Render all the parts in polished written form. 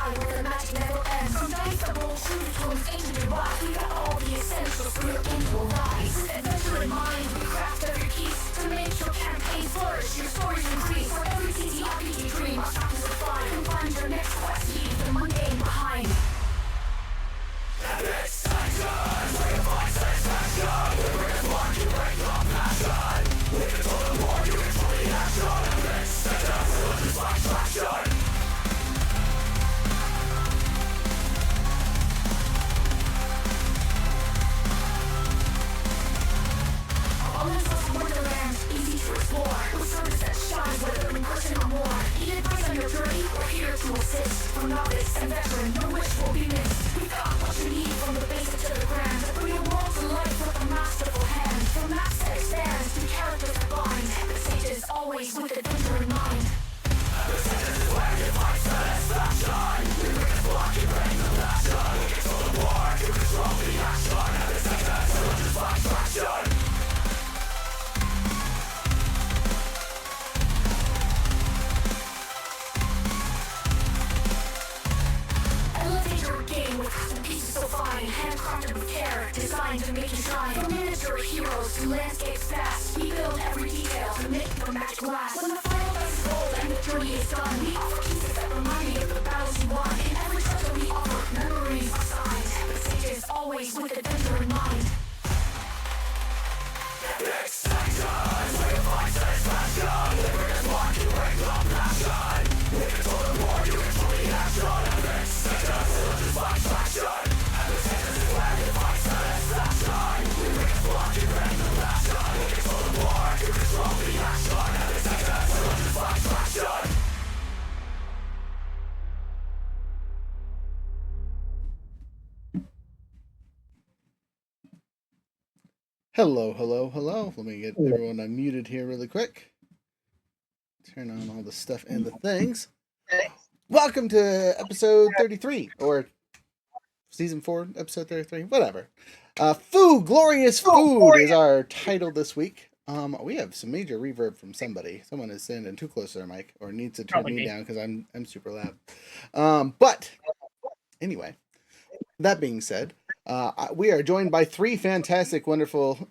side where the magic never ends. From dice to roll, true tones, ancient and wise, we got all the essentials for your game will rise. With adventure in mind, we craft every piece to make your campaign flourish, your stories increase. For every TTRPG dream, our chapters will fly. And find your next quest, leave the mundane behind. Olympus Wonderland, easy to explore. With service that shines, whether in person or more. Need advice on your journey? We're here to assist. From novice and veteran, no wish will be missed. We've got what you need from the basic to the grand. Bring your world to life with a masterful hand. From maps that expand to characters that bind. The sages always with adventure in mind. Elevate your game with custom pieces so fine, handcrafted with care, designed to make you shine. From miniature heroes to landscapes vast, we build every detail to make your magic last. When the final dice is rolled and the journey is done, we offer pieces that remind you of the battles you won. In every treasure we offer, memories are signed. The sages always with adventure in mind. Hello, hello, hello. Let me get everyone unmuted here really quick. Turn on all the stuff and the things. Welcome to episode 33, or season 4, episode 33, whatever. Food, glorious food is our title this week. We have some major reverb from somebody. Someone is standing too close to their mic, or needs to turn me down because I'm super loud. But anyway, that being said, we are joined by 3 fantastic, wonderful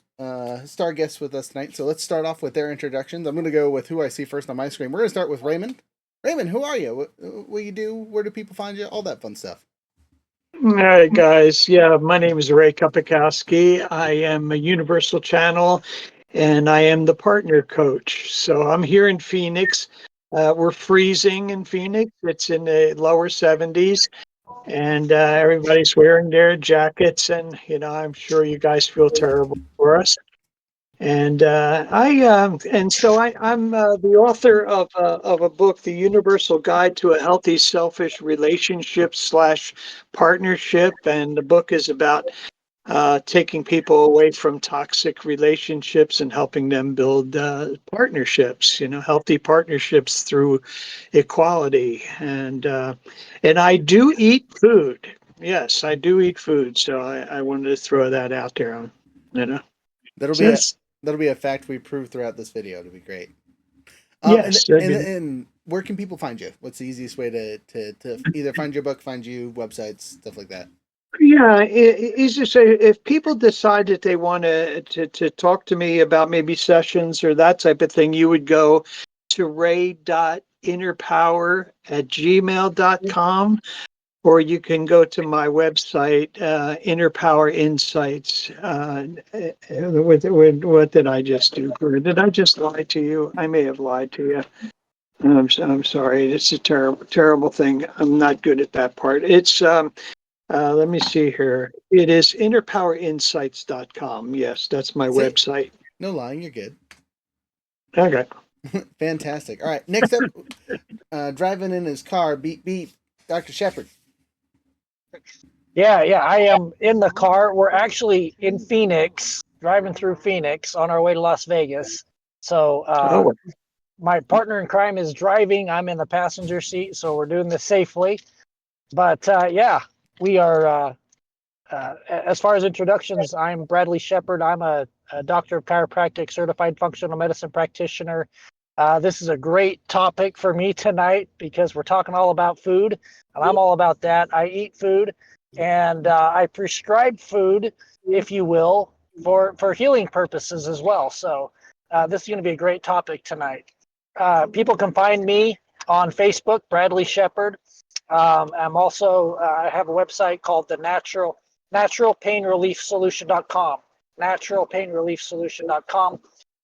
star guests with us tonight. So let's start off with their introductions. I'm going to go with who I see first on my screen. We're going to start with Raymond. Raymond, who are you? What do you do? Where do people find you? All that fun stuff. All right, guys. Yeah, my name is Ray Kopakowski. I am a Universal Channel, and I am the partner coach. So I'm here in Phoenix. We're freezing in Phoenix. It's in the lower 70s, and everybody's wearing their jackets. And I'm sure you guys feel terrible for us. And I'm the author of a book, The Universal Guide to a Healthy Selfish Relationship / Partnership, and the book is about taking people away from toxic relationships and helping them build partnerships. Healthy partnerships through equality. And I do eat food. Yes, I do eat food. So I wanted to throw that out there. That'll be a fact we prove throughout this video. It'll be great. Yes. And where can people find you? What's the easiest way to either find your book, find you, websites, stuff like that? Yeah, it's just if people decide that they want to talk to me about maybe sessions or that type of thing, you would go to ray.innerpower@gmail.com, or you can go to my website, Inner Power Insights. What did I just do? Did I just lie to you? I may have lied to you. I'm sorry. It's a terrible thing. I'm not good at that part. It's let me see here. It is innerpowerinsights.com. Yes, that's my website. No lying, you're good. Okay. Fantastic. All right, next up, driving in his car, beep beep, Dr. Shepard. Yeah, I am in the car. We're actually in Phoenix, driving through Phoenix on our way to Las Vegas. So my partner in crime is driving. I'm in the passenger seat, so we're doing this safely. But we are, as far as introductions, I'm Bradley Shepard. I'm a doctor of chiropractic, certified functional medicine practitioner. This is a great topic for me tonight because we're talking all about food, and I'm all about that. I eat food, and I prescribe food, if you will, for healing purposes as well. So this is going to be a great topic tonight. People can find me on Facebook, Bradley Shepherd. I'm also I have a website called the naturalpainreliefsolution.com, naturalpainreliefsolution.com.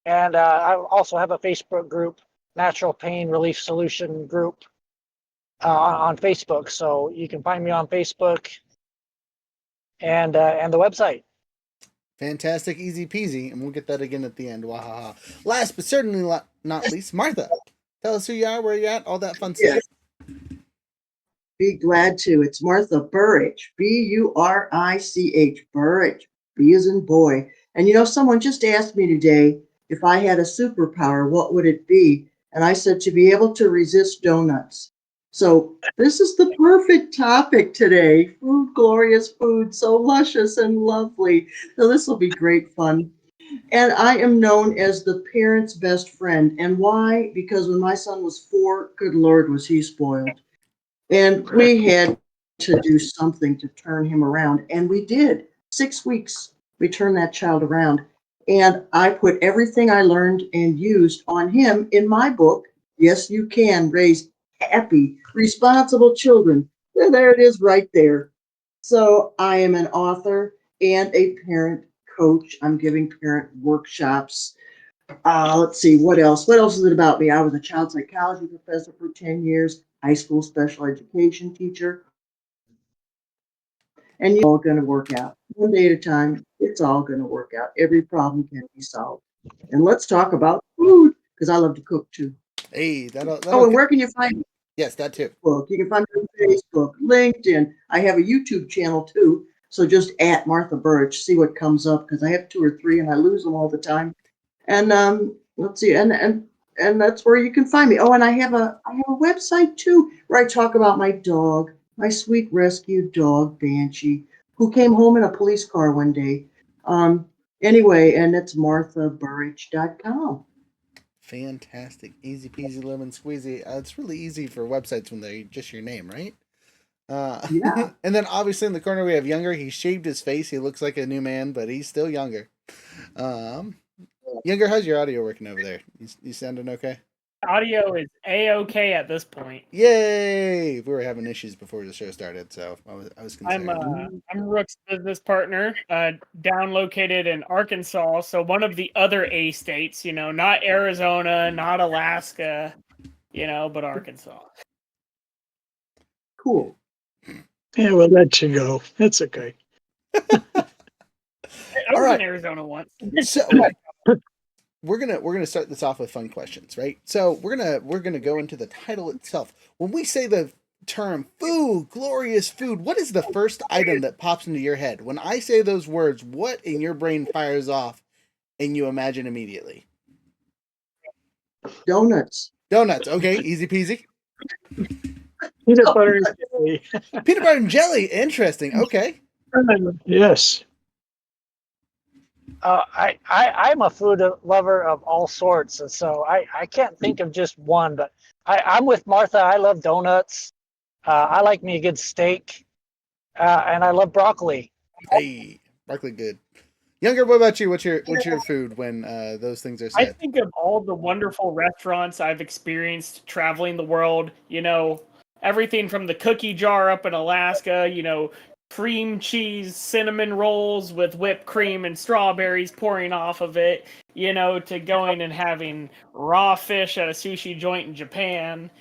And I also have a Facebook group, Natural Pain Relief Solution Group, on Facebook. So you can find me on Facebook and the website. Fantastic, easy peasy, and we'll get that again at the end. Wahaha. Last but certainly not least, Martha. Tell us who you are, where you're at, all that fun stuff. Be glad to. It's Martha Burich, Burich, Burich. B as in boy. And you know, someone just asked me today if I had a superpower, what would it be? And I said to be able to resist donuts. So this is the perfect topic today. Food, glorious food, so luscious and lovely. So this will be great fun. And I am known as the parent's best friend. And why? Because when my son was 4, good Lord, was he spoiled. And we had to do something to turn him around. And we did. 6 weeks, we turned that child around. And I put everything I learned and used on him in my book. Yes, you can raise happy, responsible children. There it is right there. So I am an author and a parent coach. I'm giving parent workshops. Let's see, what else? What else is it about me? I was a child psychology professor for 10 years, high school special education teacher. And it's all going to work out. One day at a time, it's all going to work out. Every problem can be solved. And let's talk about food, because I love to cook too. Hey, that'll Oh, and where can you find me? Yes, that too. You can find me on Facebook, LinkedIn. I have a YouTube channel too. So just at Martha Burich, see what comes up, because I have 2 or 3 and I lose them all the time. And let's see, and that's where you can find me. Oh, and I have a website too where I talk about my dog, my sweet rescue dog Banshee, who came home in a police car one day. Anyway, and it's marthaburich.com. Fantastic, easy peasy lemon squeezy. It's really easy for websites when they're just your name, right? Yeah. And then obviously in the corner we have Younger. He shaved his face. He looks like a new man, but he's still Younger. Younger, how's your audio working over there? You sounding okay? Audio is A-OK at this point. Yay! We were having issues before the show started, so I was concerned. I'm Rook's business partner, down located in Arkansas, so one of the other A states, not Arizona, not Alaska, but Arkansas. Cool. Yeah, we'll let you go. It's okay. I was in Arizona once. So we're gonna start this off with fun questions, right? So we're gonna go into the title itself. When we say the term food, glorious food, what is the first item that pops into your head? When I say those words, what in your brain fires off and you imagine immediately? Donuts. Donuts, okay, easy peasy. Peanut butter and jelly. Peanut butter and jelly, interesting. Okay. Yes. I'm a food lover of all sorts, and so I can't think of just one, but I'm with Martha. I love donuts. I like me a good steak, and I love broccoli. Hey, broccoli good. Younger, what about you? What's your food when those things are said? I think of all the wonderful restaurants I've experienced traveling the world. Everything from the cookie jar up in Alaska. Cream cheese cinnamon rolls with whipped cream and strawberries pouring off of it, to going and having raw fish at a sushi joint in Japan,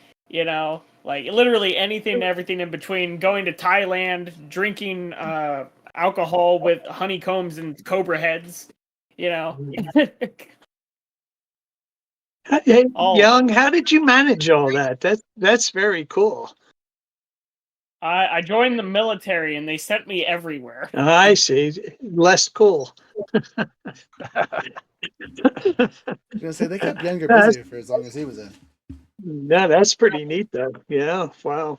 like literally anything and everything in between, going to Thailand, drinking alcohol with honeycombs and cobra heads, Hey, Young, how did you manage all that? That's very cool. I joined the military and they sent me everywhere. I see. Less cool. I was gonna say they kept Younger busy for as long as he was in. No, that's pretty neat, though. Yeah, wow.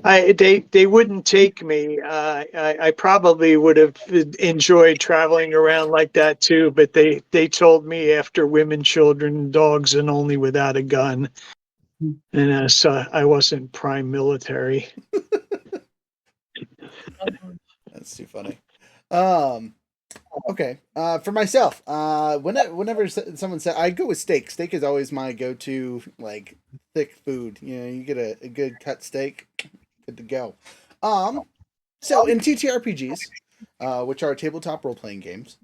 They wouldn't take me. I probably would have enjoyed traveling around like that too, but they told me after women, children, dogs, and only without a gun, and so I wasn't prime military. That's too funny. Okay. For myself, whenever someone said, I go with steak. Steak is always my go-to, like, thick food. You know, you get a good cut steak, good to go. So in TTRPGs, which are tabletop role-playing games,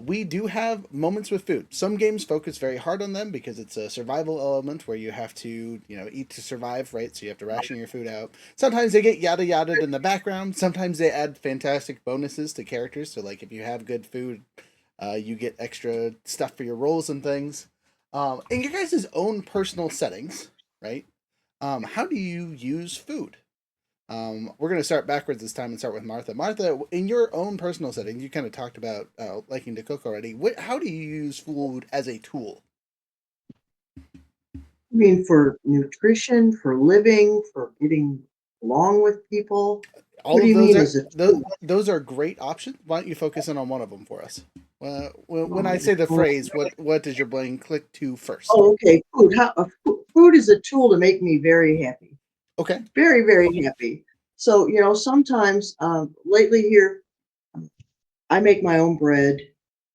we do have moments with food. Some games focus very hard on them because it's a survival element where you have to, eat to survive, right? So you have to ration your food out. Sometimes they get yada yada in the background. Sometimes they add fantastic bonuses to characters. So like if you have good food, you get extra stuff for your rolls and things. In your guys' own personal settings, right? How do you use food? We're going to start backwards this time and start with Martha. Martha, in your own personal setting, you kind of talked about liking to cook already. How do you use food as a tool? I mean, for nutrition, for living, for getting along with people. All What do of you those mean? are Is it those are great options. Why don't you focus in on one of them for us? When I say the phrase, what does your brain click to first? Oh, okay. Food. Food is a tool to make me very happy. Okay. Very, very happy. So, sometimes lately here, I make my own bread.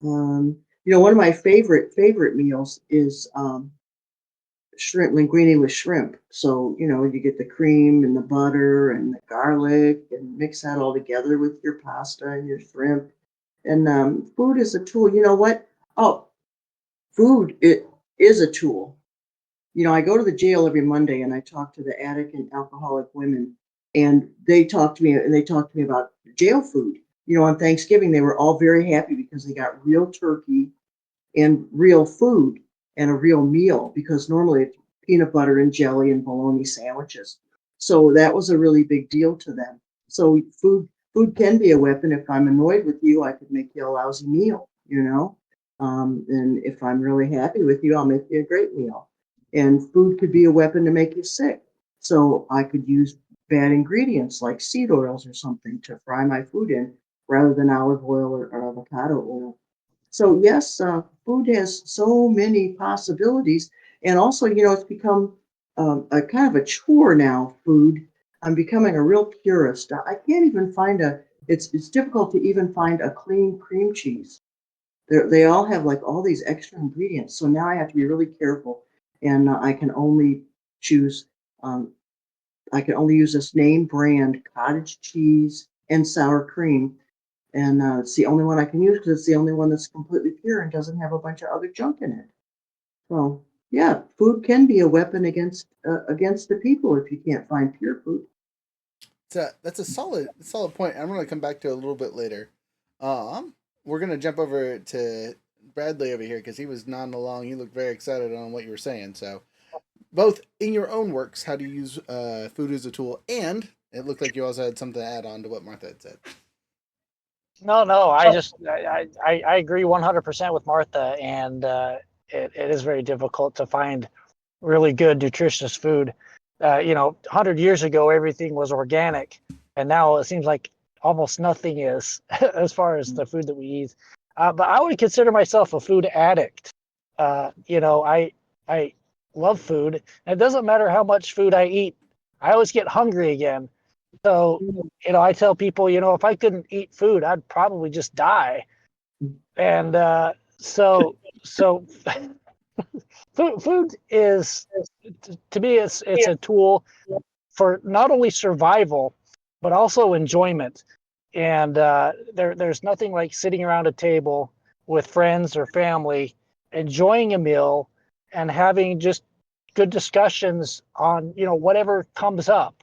One of my favorite meals is shrimp linguine with shrimp. So, you get the cream and the butter and the garlic and mix that all together with your pasta and your shrimp. And food is a tool. You know what? Oh, food it is a tool. I go to the jail every Monday and I talk to the addict and alcoholic women, and they talk to me about jail food. On Thanksgiving, they were all very happy because they got real turkey and real food and a real meal because normally it's peanut butter and jelly and bologna sandwiches. So that was a really big deal to them. So food can be a weapon. If I'm annoyed with you, I could make you a lousy meal. And if I'm really happy with you, I'll make you a great meal. And food could be a weapon to make you sick. So I could use bad ingredients like seed oils or something to fry my food in rather than olive oil or avocado oil. So yes, food has so many possibilities, and also, it's become a kind of a chore now. Food. I'm becoming a real purist. I can't even find a. It's difficult to even find a clean cream cheese. They all have like all these extra ingredients. So now I have to be really careful, and I can only choose. Um, I can only use this name brand cottage cheese and sour cream, and it's the only one I can use because it's the only one that's completely pure and doesn't have a bunch of other junk in it. So yeah, food can be a weapon against the people if you can't find pure food. That's a solid point. I'm going to come back to it a little bit later. We're going to jump over to Bradley over here because he was nodding along. He looked very excited on what you were saying. So, both in your own works, how do you use food as a tool, and it looked like you also had something to add on to what Martha had said. No. I agree 100% with Martha, and it is very difficult to find really good, nutritious food. 100 years ago, everything was organic, and now it seems like almost nothing is as far as the food that we eat. But I would consider myself a food addict. I love food. And it doesn't matter how much food I eat, I always get hungry again. So, I tell people, if I couldn't eat food, I'd probably just die. And so food is, to me, it's a tool for not only survival but also enjoyment. And there's nothing like sitting around a table with friends or family, enjoying a meal, and having just good discussions on whatever comes up.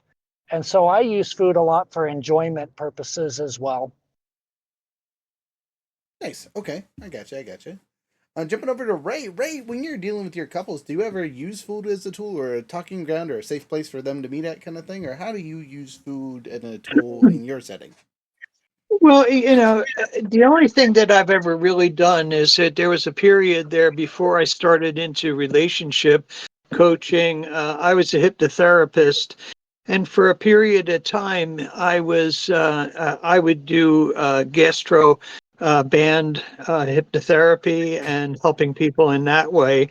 And so I use food a lot for enjoyment purposes as well. Nice. Okay, I gotcha. Jumping over to Ray. Ray, when you're dealing with your couples, do you ever use food as a tool or a talking ground or a safe place for them to meet at kind of thing? Or how do you use food as a tool in your setting? Well, the only thing that I've ever really done is that there was a period there before I started into relationship coaching. I was a hypnotherapist, and for a period of time, I would do gastro band hypnotherapy and helping people in that way.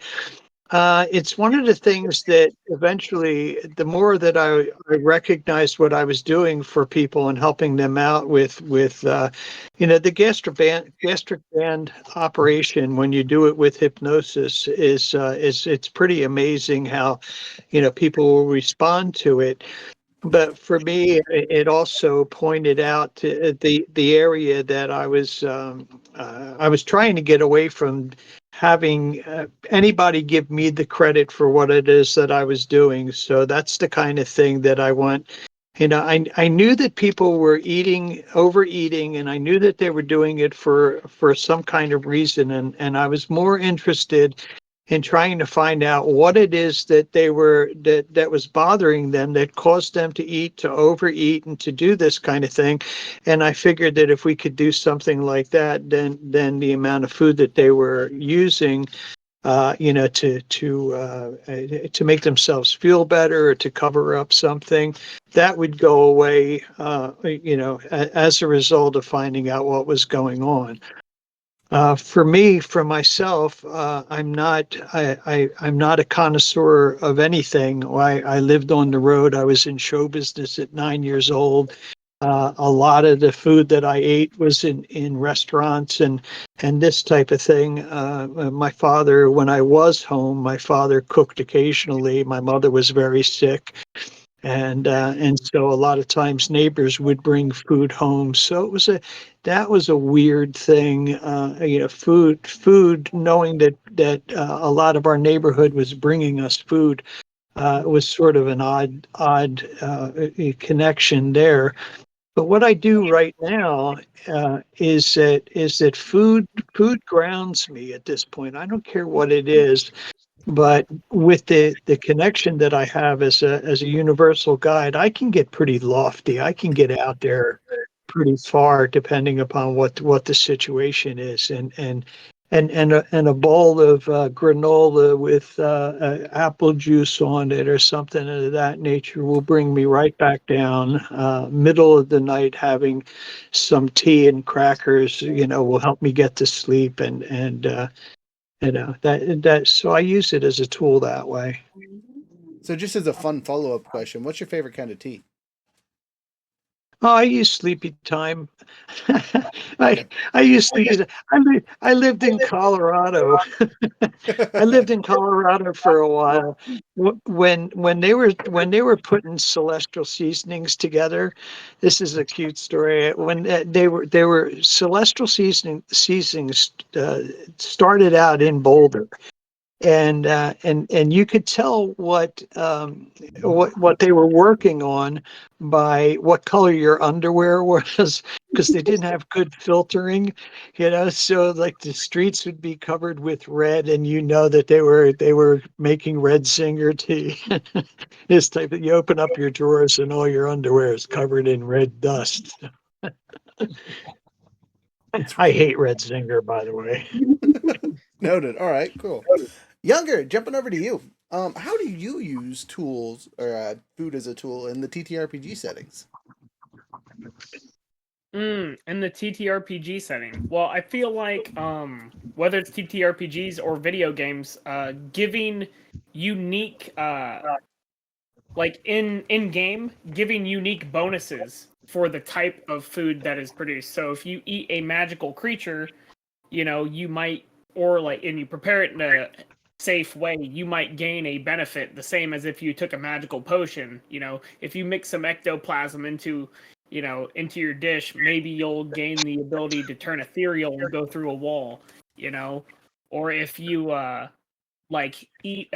It's one of the things that eventually, the more that I recognized what I was doing for people and helping them out with the gastric band operation, when you do it with hypnosis, is it's pretty amazing how, people will respond to it. But for me, it also pointed out to the area that I was trying to get away from having anybody give me the credit for what it is that I was doing. So that's the kind of thing that I want. I knew that people were overeating, and I knew that they were doing it for some kind of reason, and I was more interested in trying to find out what it is that that was bothering them, that caused them to overeat and to do this kind of thing. And I figured that if we could do something like that, then the amount of food that they were using, to make themselves feel better or to cover up something, that would go away, as a result of finding out what was going on. For myself, I'm not a connoisseur of anything. I lived on the road. I was in show business at 9 years old. A lot of the food that I ate was in restaurants and this type of thing. My father, when I was home, my father cooked occasionally. My mother was very sick, and so a lot of times neighbors would bring food home. So that was a weird thing. Food, knowing that a lot of our neighborhood was bringing us food, was sort of an odd connection there. But what I do right now, is that food grounds me at this point. I don't care what it is, but with the connection that I have as a universal guide, I can get pretty lofty. I can get out there pretty far, depending upon what the situation is. And a bowl of granola with apple juice on it or something of that nature will bring me right back down. Middle of the night, having some tea and crackers, will help me get to sleep. And so I use it as a tool that way. So, just as a fun follow-up question, what's your favorite kind of tea? Oh, I use Sleepy Time. I Okay. I used to use it. I lived in Colorado. I lived in Colorado for a while. When they were putting celestial seasonings together. This is a cute story. When they were celestial seasonings, started out in Boulder, and you could tell what they were working on by what color your underwear was, because they didn't have good filtering, so like the streets would be covered with red, and that they were making red singer tea. This type of, you open up your drawers and all your underwear is covered in red dust. I hate red singer, by the way. Noted. All right, cool. Younger, jumping over to you. How do you use tools or food as a tool in the TTRPG settings? In the TTRPG setting. Well, I feel like whether it's TTRPGs or video games, giving unique like in game, giving unique bonuses for the type of food that is produced. So if you eat a magical creature, you might, or like, and you prepare it in a safe way, you might gain a benefit the same as if you took a magical potion. If you mix some ectoplasm into your dish, maybe you'll gain the ability to turn ethereal and go through a wall. Or if you like eat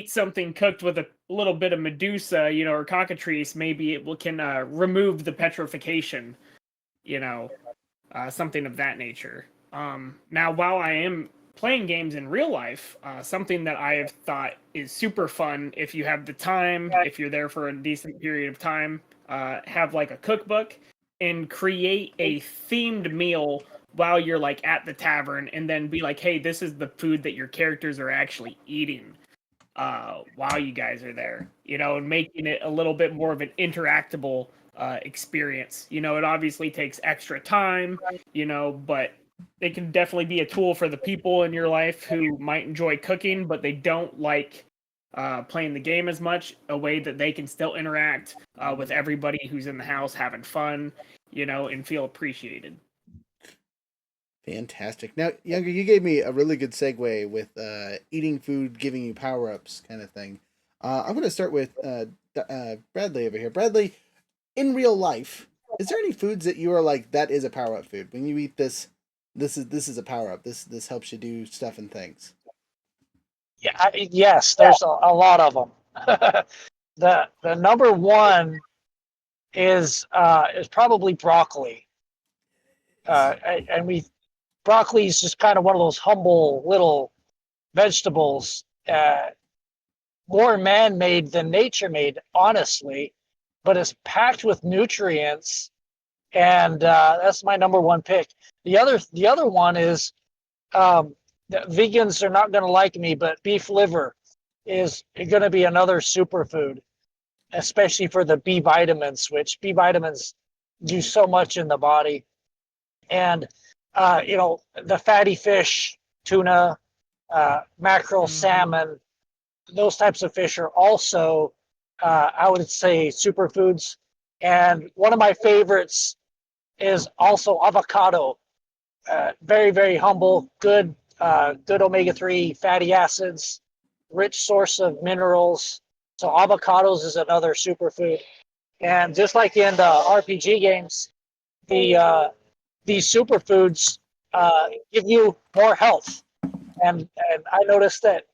something cooked with a little bit of Medusa, or cockatrice, maybe can remove the petrification, something of that nature. Now, while I am playing games in real life, something that I have thought is super fun if you have the time, if you're there for a decent period of time, have like a cookbook and create a themed meal while you're like at the tavern, and then be like, hey, this is the food that your characters are actually eating. while you guys are there, and making it a little bit more of an interactable experience. It obviously takes extra time, but it can definitely be a tool for the people in your life who might enjoy cooking, but they don't like playing the game as much, a way that they can still interact with everybody who's in the house having fun, and feel appreciated. Fantastic. Now, Younger, you gave me a really good segue with eating food, giving you power-ups kind of thing. I'm going to start with Bradley over here. Bradley, in real life, is there any foods that you are like, that is a power-up food? When you eat this, this is a power-up. This helps you do stuff and things. Yeah, yes, there's a lot of them. The number one is probably broccoli. And broccoli is just kind of one of those humble little vegetables, more man-made than nature-made, honestly, but it's packed with nutrients, and that's my number one pick. The other one is, the vegans are not going to like me, but beef liver is going to be another superfood, especially for the B vitamins, which B vitamins do so much in the body. And, the fatty fish, tuna, mackerel, salmon, those types of fish are also, I would say, superfoods. And one of my favorites is also avocado. Very, very humble, good omega-3 fatty acids, rich source of minerals. So avocados is another superfood. And just like in the RPG games, these superfoods give you more health. And I noticed that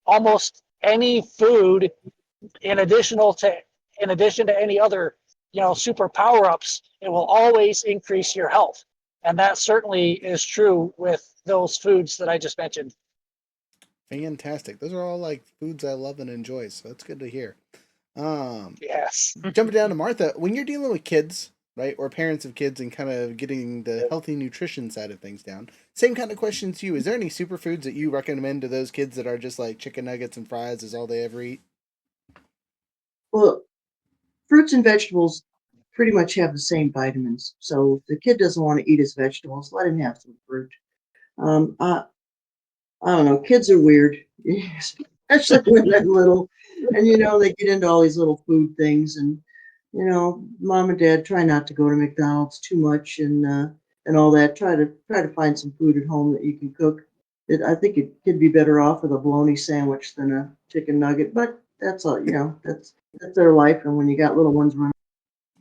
almost any food, in addition to any other, super power-ups, it will always increase your health. And that certainly is true with those foods that I just mentioned. Fantastic. Those are all like foods I love and enjoy, so that's good to hear. Yes. Jumping down to Martha, when you're dealing with kids, right, or parents of kids, and kind of getting the healthy nutrition side of things down, same kind of question to you. Is there any superfoods that you recommend to those kids that are just like chicken nuggets and fries is all they ever eat? Well, fruits and vegetables pretty much have the same vitamins. So if the kid doesn't want to eat his vegetables, let him have some fruit. I don't know. Kids are weird, especially when they're little, and they get into all these little food things. And mom and dad try not to go to McDonald's too much and all that. Try to find some food at home that you can cook. I think it could be better off with a bologna sandwich than a chicken nugget. But that's all. That's their life. And when you got little ones running,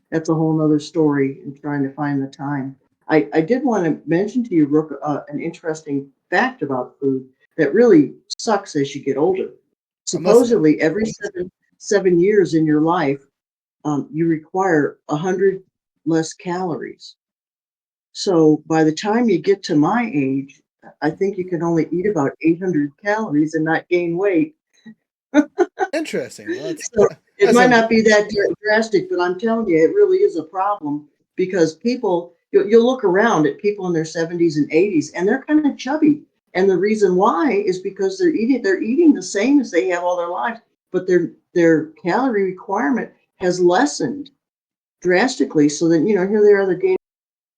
that's a whole nother story. And trying to find the time. I did want to mention to you, Rook, an interesting fact about food that really sucks as you get older. Supposedly, every 7 years in your life, you require 100 less calories. So by the time you get to my age, I think you can only eat about 800 calories and not gain weight. Interesting. Well, so it might not be that drastic, but I'm telling you, it really is a problem because people, you'll look around at people in their 70s and 80s, and they're kind of chubby. And the reason why is because they're eating the same as they have all their lives, but their calorie requirement has lessened drastically. So then, here they are, they're gaining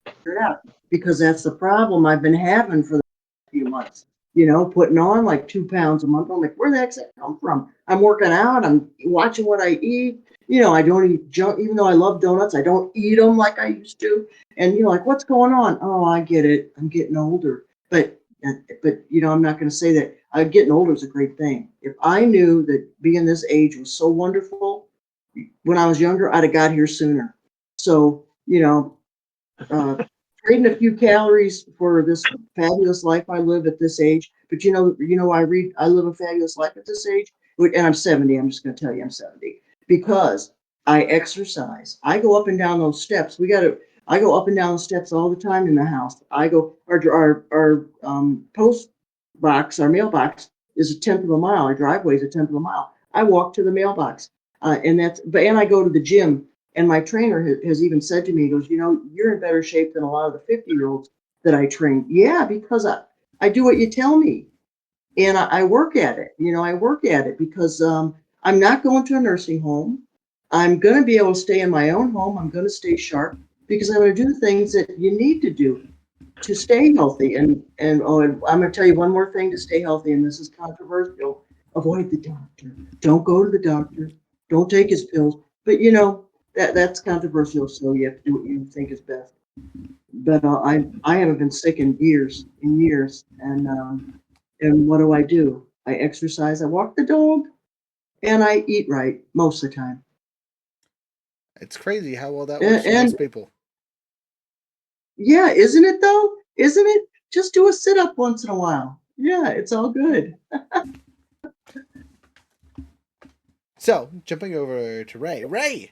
it out because that's the problem I've been having for the few months. Putting on like 2 pounds a month. I'm like, where the heck's that come from? I'm working out. I'm watching what I eat. I don't eat junk, even though I love donuts. I don't eat them like I used to. And you're like, what's going on? Oh, I get it. I'm getting older. But I'm not going to say that getting older is a great thing. If I knew that being this age was so wonderful when I was younger, I'd have got here sooner. So, trading a few calories for this fabulous life I live at this age. But I live a fabulous life at this age, and I'm 70. I'm just going to tell you I'm 70 because I exercise. I go up and down those steps. I go up and down the steps all the time in the house. Our post box, our mailbox is a tenth of a mile. Our driveway is a tenth of a mile. I walk to the mailbox, and I go to the gym. And my trainer has even said to me, he goes, you're in better shape than a lot of the 50-year-olds that I train. Yeah, because I do what you tell me. And I work at it. I work at it because I'm not going to a nursing home. I'm going to be able to stay in my own home. I'm going to stay sharp because I'm going to do things that you need to do to stay healthy. And I'm going to tell you one more thing to stay healthy, and this is controversial. Avoid the doctor. Don't go to the doctor. Don't take his pills. But that's controversial, so you have to do what you think is best. But I haven't been sick in years, and what do? I exercise, I walk the dog, and I eat right most of the time. It's crazy how well that works for And most people. yeah, isn't it though? Isn't it? Just do a sit up once in a while. Yeah, it's all good. So, jumping over to Ray. Ray,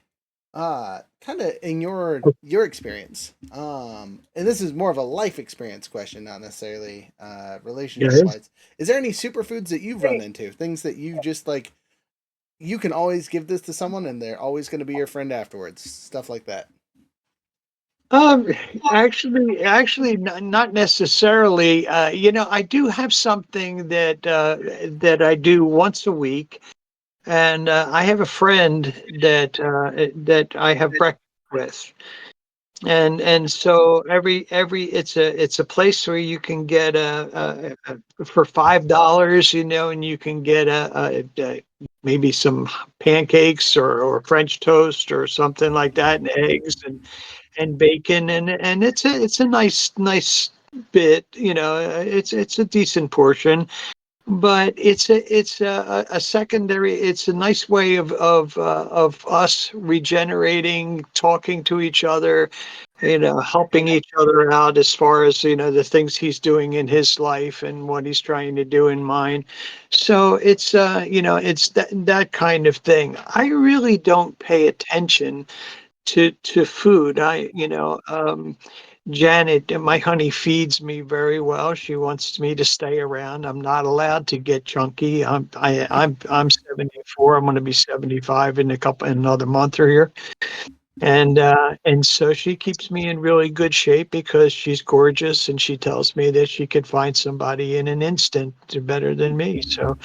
kind of in your experience, and this is more of a life experience question, not necessarily relationship wise. Is there any superfoods that you've run into? Things that you just like, you can always give this to someone and they're always going to be your friend afterwards. Stuff like that. Actually, not necessarily. I do have something that I do once a week, and I have a friend that I have breakfast with, and so every it's a place where you can get for $5, and you can get a maybe some pancakes or French toast or something like that, and eggs and bacon, and it's a nice bit, it's a decent portion, but it's a secondary. It's a nice way of us regenerating, talking to each other, helping each other out as far as the things he's doing in his life and what he's trying to do in mine. So it's that kind of thing. I really don't pay attention to food. Janet, my honey, feeds me very well. She wants me to stay around. I'm not allowed to get chunky. I'm 74. I'm going to be 75 in another month or here. And so she keeps me in really good shape because she's gorgeous, and she tells me that she could find somebody in an instant better than me. So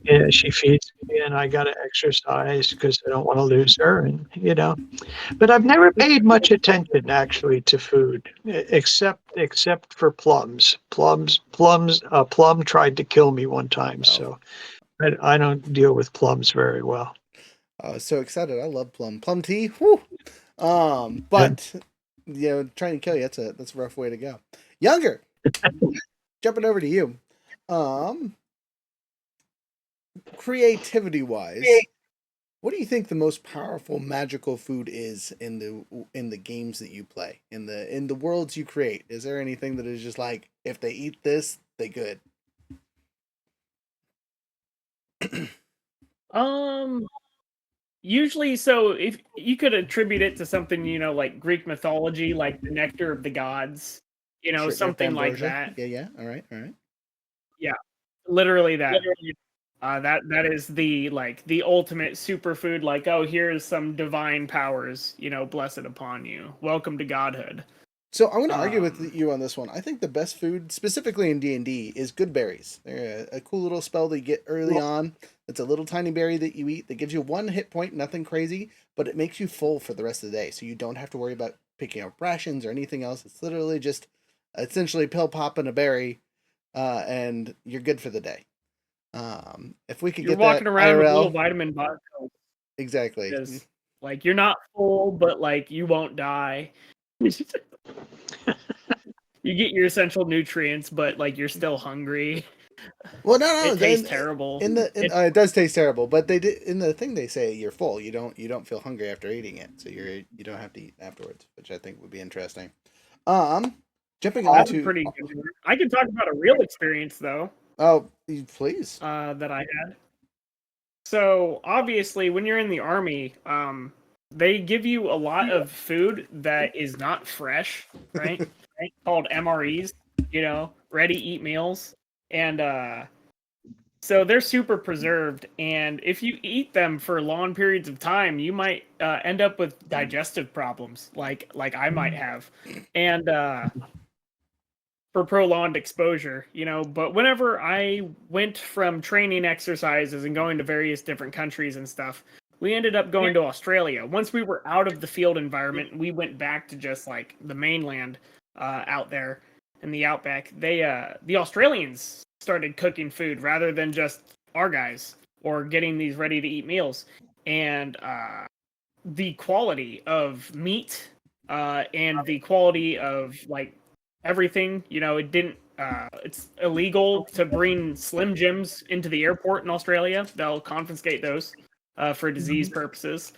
yeah, she feeds me, and I got to exercise because I don't want to lose her. And. But I've never paid much attention actually to food, except for plums. A plum tried to kill me one time, so I don't deal with plums very well. I was so excited. I love plum tea. Whew. But trying to kill you, that's a rough way to go. Younger, jumping over to you. Creativity wise, what do you think the most powerful magical food is in the games that you play, in the worlds you create? Is there anything that is just like, if they eat this, they good? Usually, so if you could attribute it to something, like Greek mythology, like the nectar of the gods, something like that. Yeah. All right. Yeah, literally that. That is the ultimate superfood. Like, oh, here's some divine powers, blessed upon you. Welcome to godhood. So I'm going to argue with you on this one. I think the best food, specifically in D&D, is good berries. They're a cool little spell that you get early on. It's a little tiny berry that you eat that gives you 1 hit point, nothing crazy, but it makes you full for the rest of the day. So you don't have to worry about picking up rations or anything else. It's literally just essentially pill popping a berry, and you're good for the day. If we could You're get walking that around IRL, with little vitamin bottles. exactly. Like, you're not full, but like you won't die. You get your essential nutrients, but like you're still hungry. Well, no, it tastes terrible. It does taste terrible, but they did in the thing they say you're full. You don't feel hungry after eating it, so you don't have to eat afterwards, which I think would be interesting. Jumping on to pretty good. I can talk about a real experience though. Oh, please. That I had. So obviously, when you're in the army, they give you a lot of food that is not fresh, right? Called MREs, ready eat meals, and so they're super preserved. And if you eat them for long periods of time, you might end up with digestive problems, like I might have. And for prolonged exposure, but whenever I went from training exercises and going to various different countries and stuff, we ended up going to Australia. Once we were out of the field environment, we went back to just like the mainland out there in the outback. The Australians started cooking food rather than just our guys or getting these ready to eat meals. And the quality of meat and the quality of like everything, it didn't it's illegal to bring Slim Jims into the airport in Australia. They'll confiscate those for disease purposes.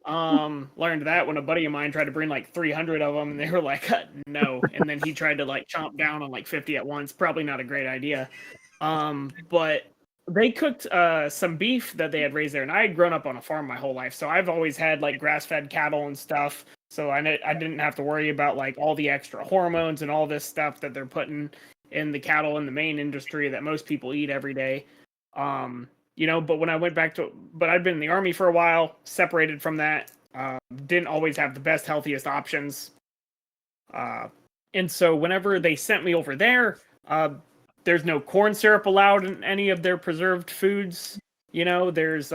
Learned that when a buddy of mine tried to bring like 300 of them, and they were like, no. And then he tried to like chomp down on like 50 at once. Probably not a great idea. But they cooked some beef that they had raised there, and I had grown up on a farm my whole life, so I've always had like grass-fed cattle and stuff. So I didn't have to worry about like all the extra hormones and all this stuff that they're putting in the cattle in the main industry that most people eat every day. But when I went back but I'd been in the Army for a while, separated from that, didn't always have the best, healthiest options. And so whenever they sent me over there, there's no corn syrup allowed in any of their preserved foods. There's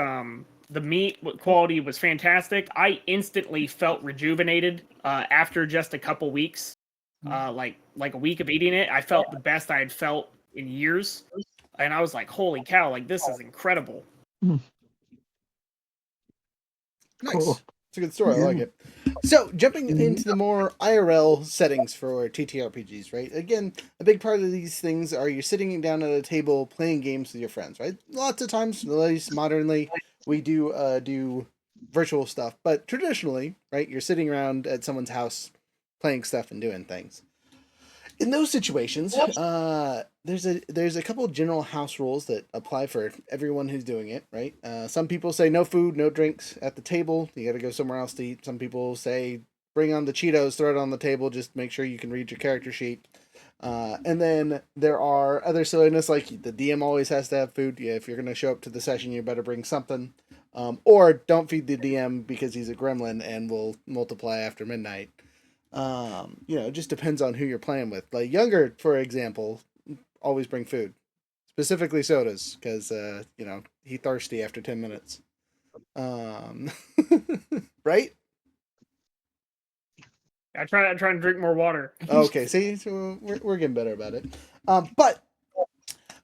the meat quality was fantastic. I instantly felt rejuvenated after just a couple weeks. Like a week of eating it, I felt the best I had felt in years. And I was like, holy cow, like this is incredible. Nice. Cool. It's a good story. I like it. So, jumping into the more IRL settings for TTRPGs, right? Again, a big part of these things are you're sitting down at a table playing games with your friends, right? Lots of times, at least modernly, we do virtual stuff, but traditionally, right, you're sitting around at someone's house playing stuff and doing things. In those situations, there's a couple of general house rules that apply for everyone who's doing it, right? Some people say no food, no drinks at the table. You got to go somewhere else to eat. Some people say bring on the Cheetos, throw it on the table, just make sure you can read your character sheet. And then there are other silliness, like the DM always has to have food. Yeah, if you're going to show up to the session, you better bring something. Or don't feed the DM because he's a gremlin and will multiply after midnight. It just depends on who you're playing with. Like younger, for example, always bring food, specifically sodas, because he's thirsty after 10 minutes. Right? I try to drink more water. Okay, see, so we're getting better about it. But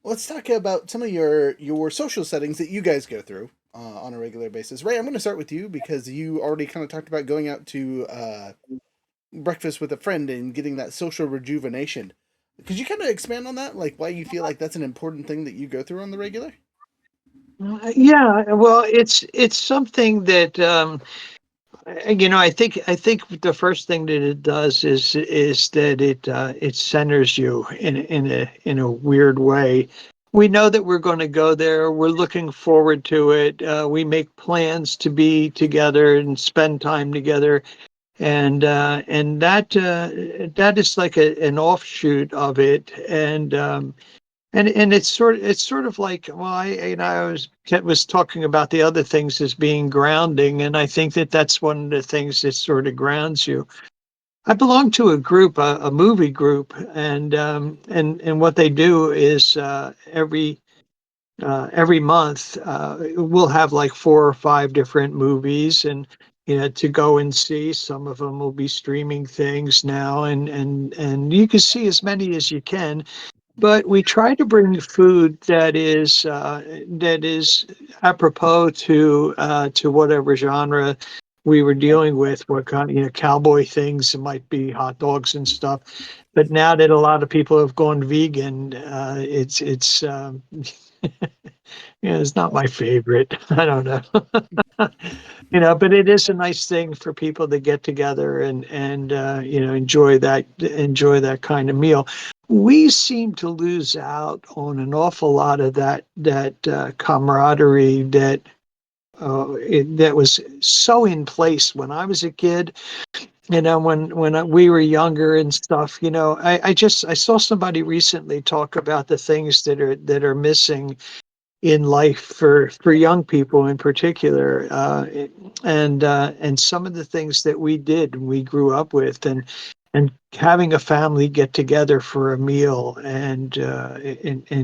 let's talk about some of your social settings that you guys go through on a regular basis. Ray, I'm going to start with you because you already kind of talked about going out to breakfast with a friend and getting that social rejuvenation. Could you kind of expand on that? Like why you feel like that's an important thing that you go through on the regular? Yeah, well, it's something that I think the first thing that it does is that it centers you in a weird way. We know that we're going to go there. We're looking forward to it. We make plans to be together and spend time together. And that is like an offshoot of it, and it's sort of like, well, I was talking about the other things as being grounding, and I think that's one of the things that sort of grounds you. I belong to a group, a movie group, and what they do is every month we'll have like 4 or 5 different movies and to go and see. Some of them will be streaming things now, and you can see as many as you can, but we try to bring food that is apropos to whatever genre we were dealing with. What kind, cowboy things, it might be hot dogs and stuff, but now that a lot of people have gone vegan, it's it's not my favorite. I don't know. But it is a nice thing for people to get together and enjoy that kind of meal. We seem to lose out on an awful lot of that camaraderie that was so in place when I was a kid. When we were younger and stuff. I saw somebody recently talk about the things that are missing in life for young people in particular, and some of the things that we grew up with, and and having a family get together for a meal and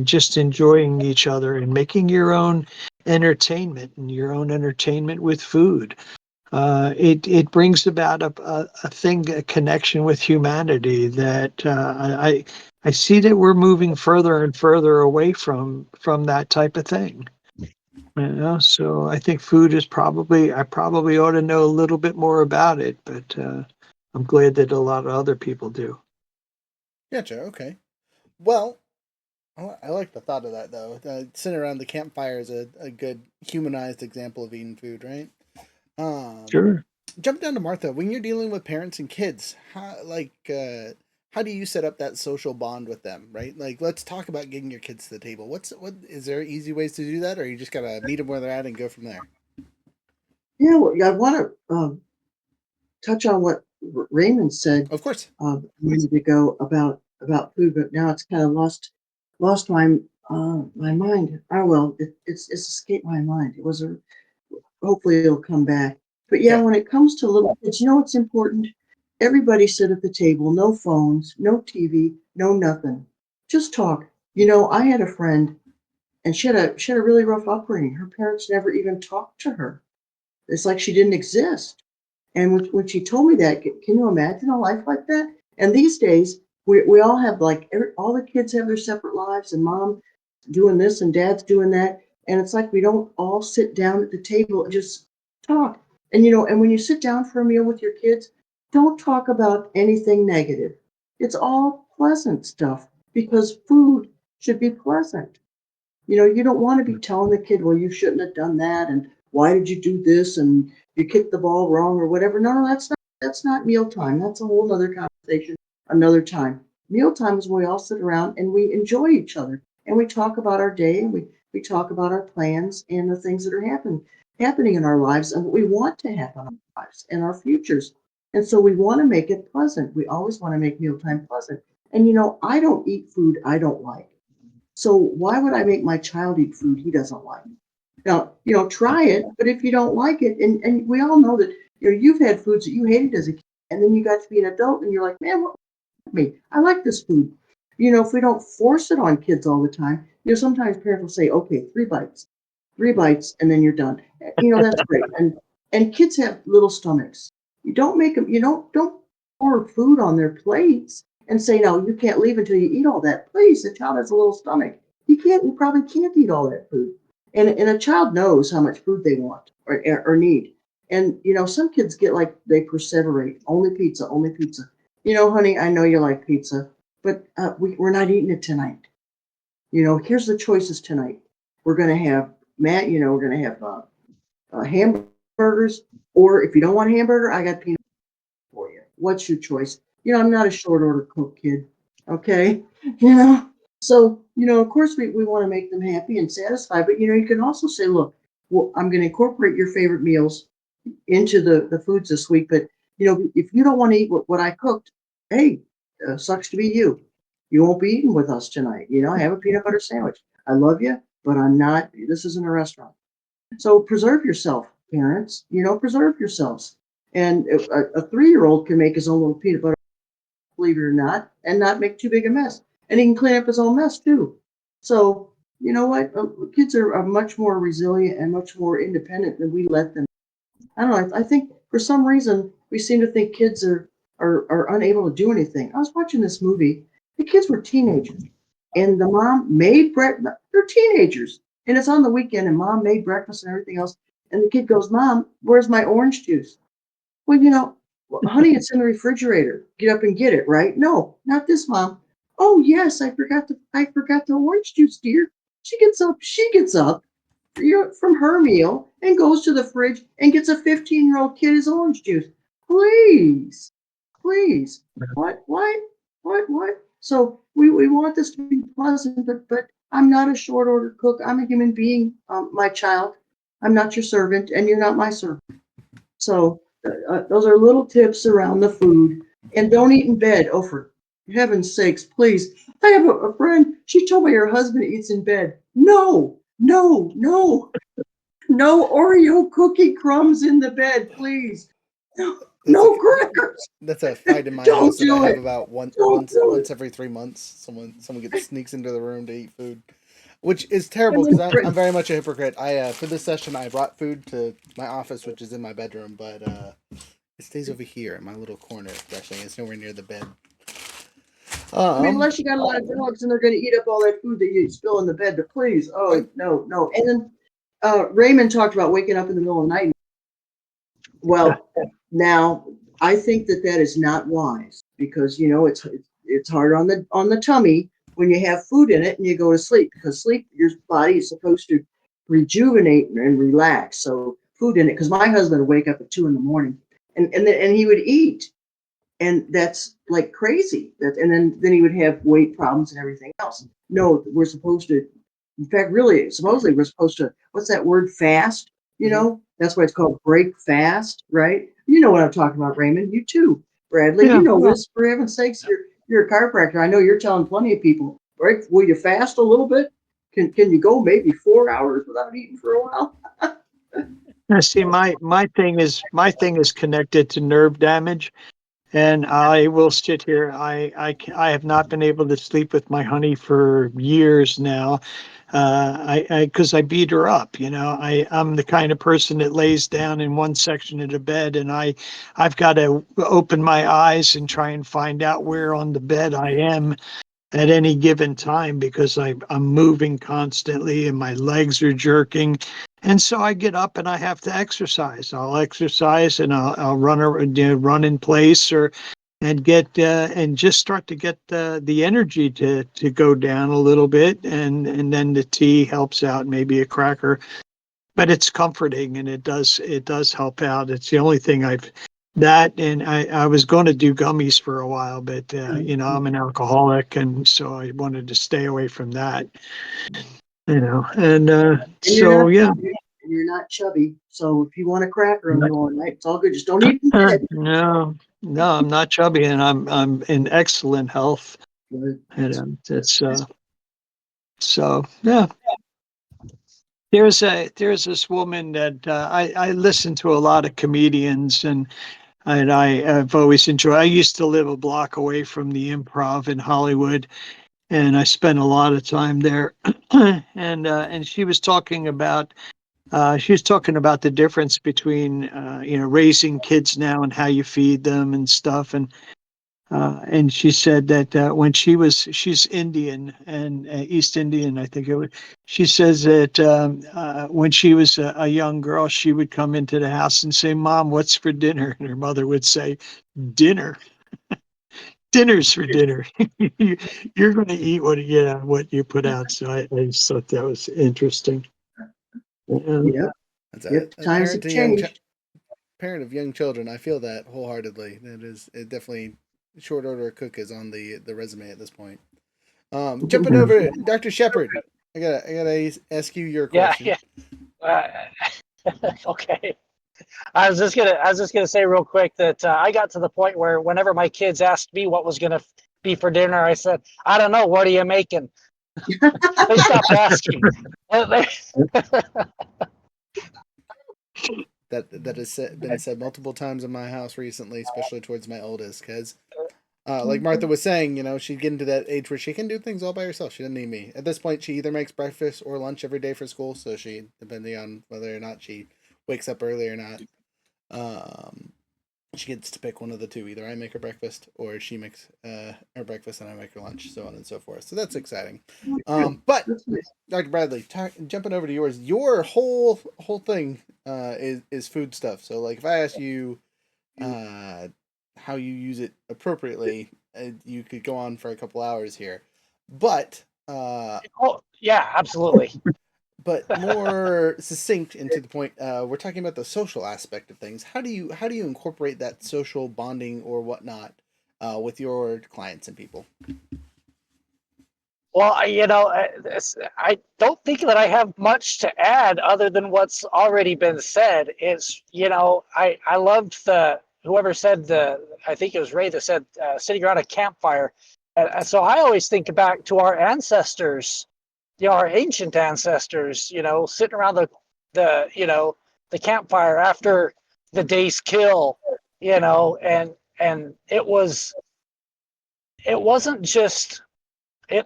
just enjoying each other and making your own entertainment and your own entertainment with food. It brings about a connection with humanity that I see that we're moving further and further away from that type of thing. You know, so I think food is I probably ought to know a little bit more about it, but I'm glad that a lot of other people do. Gotcha. Okay. Well, I like the thought of that though. Sitting around the campfire is a good humanized example of eating food, right? Sure. Jump down to Martha. When you're dealing with parents and kids, how do you set up that social bond with them, right? Like, let's talk about getting your kids to the table. What is there easy ways to do that, or you just gotta meet them where they're at and go from there? Yeah, well, I want to touch on what Raymond said Of course. a minute ago about food, but now it's kind of lost my mind. Oh well, it's escaped my mind. It was a hopefully it'll come back. But yeah, Okay. when it comes to little kids, you know what's important? Everybody sit at the table, no phones, no TV, no nothing. Just talk. You know, I had a friend and she had a really rough upbringing. Her parents never even talked to her. It's like she didn't exist. And when she told me that, can you imagine a life like that? And these days, we all have all the kids have their separate lives, and mom doing this and dad's doing that. And it's like we don't all sit down at the table and just talk. And and when you sit down for a meal with your kids, don't talk about anything negative. It's all pleasant stuff because food should be pleasant. You don't want to be telling the kid, well, you shouldn't have done that, and why did you do this, and you kicked the ball wrong or whatever. No, that's not mealtime. That's a whole other conversation another time. Mealtime is when we all sit around and we enjoy each other and we talk about our day and we talk about our plans and the things that are happening in our lives and what we want to happen in our lives and our futures. And so we want to make it pleasant. We always want to make mealtime pleasant. And I don't eat food I don't like. So why would I make my child eat food he doesn't like? Now, try it, but if you don't like it, and we all know that you've had foods that you hated as a kid, and then you got to be an adult and you're like, man, what me? I like this food. If we don't force it on kids all the time, sometimes parents will say, okay, 3 bites, and then you're done. That's great. And kids have little stomachs. You don't make them, don't pour food on their plates and say, no, you can't leave until you eat all that. Please, the child has a little stomach. You probably can't eat all that food. And a child knows how much food they want or need. And, some kids get like they perseverate, only pizza, only pizza. Honey, I know you like pizza, but we're not eating it tonight. Here's the choices tonight. We're going to have, we're going to have hamburgers, or if you don't want a hamburger, I got peanut for you. What's your choice? I'm not a short order cook kid. Okay. So, of course we want to make them happy and satisfied, but you can also say, look, well, I'm going to incorporate your favorite meals into the foods this week, but if you don't want to eat what I cooked, hey, sucks to be you. You won't be eating with us tonight. Have a peanut butter sandwich. I love you, but I'm not, this isn't a restaurant. So preserve yourself, parents, preserve yourselves. And a 3-year-old can make his own little peanut butter, believe it or not, and not make too big a mess. And he can clean up his own mess too. So, you know what? Kids are much more resilient and much more independent than we let them. I don't know. I think for some reason we seem to think kids are unable to do anything. I was watching this movie. The kids were teenagers, and the mom made breakfast. They're teenagers, and it's on the weekend, and mom made breakfast and everything else. And the kid goes, "Mom, where's my orange juice?" Well, honey, it's in the refrigerator. Get up and get it, right? No, not this, mom. Oh yes, I forgot the orange juice, dear. She gets up from her meal and goes to the fridge and gets a 15-year-old kid his orange juice. Please, please. What? So we want this to be pleasant, but I'm not a short order cook. I'm a human being, my child. I'm not your servant, and you're not my servant. So those are little tips around the food. And don't eat in bed. Oh, for heaven's sakes, please. I have a friend. She told me her husband eats in bed. No Oreo cookie crumbs in the bed, please. No. No crackers. That's a fight in my Don't house that I do have it. about Don't do once it. every 3 months. Someone sneaks into the room to eat food, which is terrible And because then I'm very much a hypocrite. I for this session I brought food to my office, which is in my bedroom, but it stays over here in my little corner. Actually, it's nowhere near the bed. I mean, unless you got a lot of dogs and they're going to eat up all that food that you spill in the bed, but please, oh, no. And then Raymond talked about waking up in the middle of the night. Well, now I think that is not wise because it's hard on the tummy when you have food in it and you go to sleep because your body is supposed to rejuvenate and relax. So food in it because my husband would wake up at 2 a.m. and he would eat, and that's like crazy. And then he would have weight problems and everything else. No, we're supposed to. In fact, really, supposedly we're supposed to. What's that word? Fast. That's why it's called break fast, right? You know what I'm talking about, Raymond. You too, Bradley. Yeah. You know this. For heaven's sakes, you're a chiropractor. I know you're telling plenty of people. Right? Will you fast a little bit? Can you go maybe 4 hours without eating for a while? Now, see, my thing is connected to nerve damage. And I will sit here. I have not been able to sleep with my honey for years now. Because I beat her up. I'm the kind of person that lays down in one section of the bed, and I've got to open my eyes and try and find out where on the bed I am at any given time because I'm moving constantly and my legs are jerking. And so I get up and I have to exercise. I'll exercise and I'll run in place and get and just start to get the energy to go down a little bit, and then the tea helps out, maybe a cracker, but it's comforting and it does help out. It's the only thing and I was going to do gummies for a while, but I'm an alcoholic, and so I wanted to stay away from that. And And so yeah. And you're not chubby. So if you want a cracker in the middle of the night, it's all good. Just don't eat it in bed. No, I'm not chubby, and I'm in excellent health. Good. And it's so yeah. There's this woman that I listen to a lot of comedians, and I've always enjoyed. I used to live a block away from the Improv in Hollywood, and I spent a lot of time there. And she was talking about the difference between raising kids now and how you feed them and stuff. And she said that she's Indian and East Indian, I think it was. She says that when she was a young girl, she would come into the house and say, "Mom, what's for dinner?" And her mother would say, "Dinner. Dinner's for dinner. You're going to eat what you put out." So I just thought that was interesting. Yeah. That's Yep. a Times have changed. parent of young children. I feel that wholeheartedly. It definitely short order cook is on the resume at this point. Jumping over, Dr. Shepard. I gotta ask you your question. Okay. I was just gonna say real quick that I got to the point where whenever my kids asked me what was gonna be for dinner, I said, "I don't know. What are you making?" They stopped asking. That has been said multiple times in my house recently, especially towards my oldest, because like Martha was saying, she'd get into that age where she can do things all by herself. She doesn't need me. At this point, she either makes breakfast or lunch every day for school, so depending on whether or not she wakes up early or not, she gets to pick one of the two. Either I make her breakfast or she makes her breakfast and I make her lunch, so on and so forth. So that's exciting. But Dr. Bradley, jumping over to yours, your whole thing is food stuff. So like if I ask you how you use it appropriately, you could go on for a couple hours here. But oh yeah, absolutely. But more succinct and to the point, we're talking about the social aspect of things. How do you incorporate that social bonding or whatnot with your clients and people? Well, I don't think that I have much to add other than what's already been said. I loved whoever said I think it was Ray that said sitting around a campfire. And so I always think back to our ancestors, our ancient ancestors, sitting around the campfire after the day's kill, and it wasn't just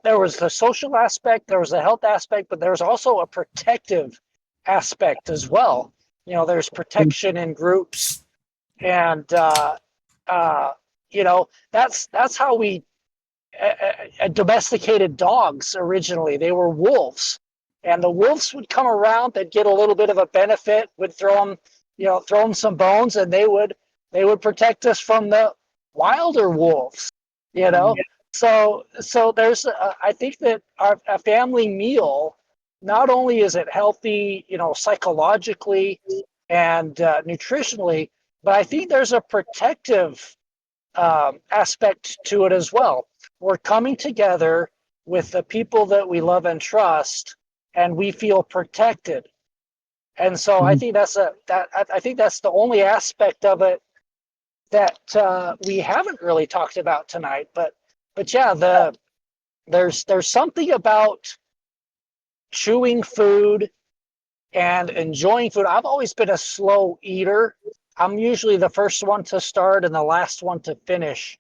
there was the social aspect, there was a health aspect, but there was also a protective aspect as well. There's protection in groups, and that's how we domesticated dogs originally. They were wolves, and the wolves would come around. They'd get a little bit of a benefit. Would throw them some bones, and they would protect us from the wilder wolves. You know, so there's I think that a family meal, not only is it healthy, psychologically and nutritionally, but I think there's a protective aspect to it as well. We're coming together with the people that we love and trust, and we feel protected. And so I think I think that's the only aspect of it that we haven't really talked about tonight. But yeah, there's something about chewing food and enjoying food. I've always been a slow eater. I'm usually the first one to start and the last one to finish.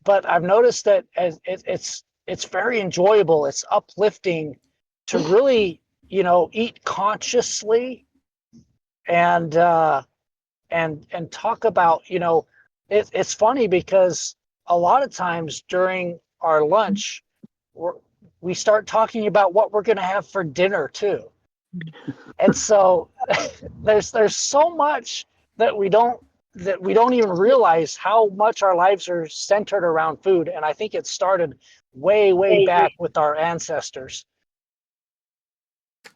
But I've noticed that it's very enjoyable. It's uplifting to really, eat consciously and talk about, it's funny because a lot of times during our lunch, we start talking about what we're going to have for dinner too. And so there's so much that we don't even realize how much our lives are centered around food. And I think it started way back with our ancestors.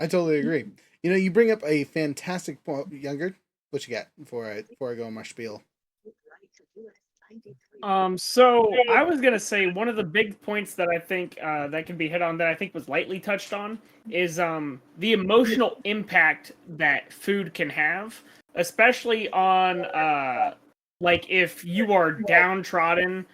I totally agree. You bring up a fantastic point. Younger, what you got before I go on my spiel? So I was gonna say one of the big points that I think that can be hit on that I think was lightly touched on is the emotional impact that food can have, especially on like if you are downtrodden,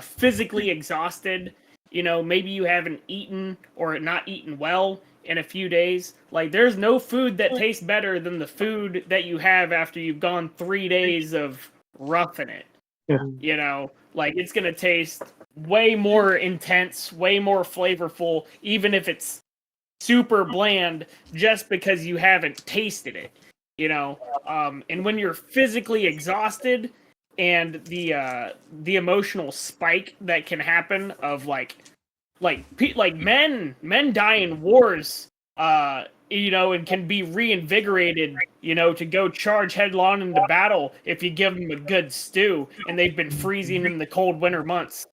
physically exhausted, maybe you haven't eaten or not eaten well in a few days. Like there's no food that tastes better than the food that you have after you've gone 3 days of roughing it. Yeah. Like it's gonna taste way more intense, way more flavorful, even if it's super bland, just because you haven't tasted it. And when you're physically exhausted, and the emotional spike that can happen of like men die in wars, and can be reinvigorated, to go charge headlong into battle if you give them a good stew, and they've been freezing in the cold winter months.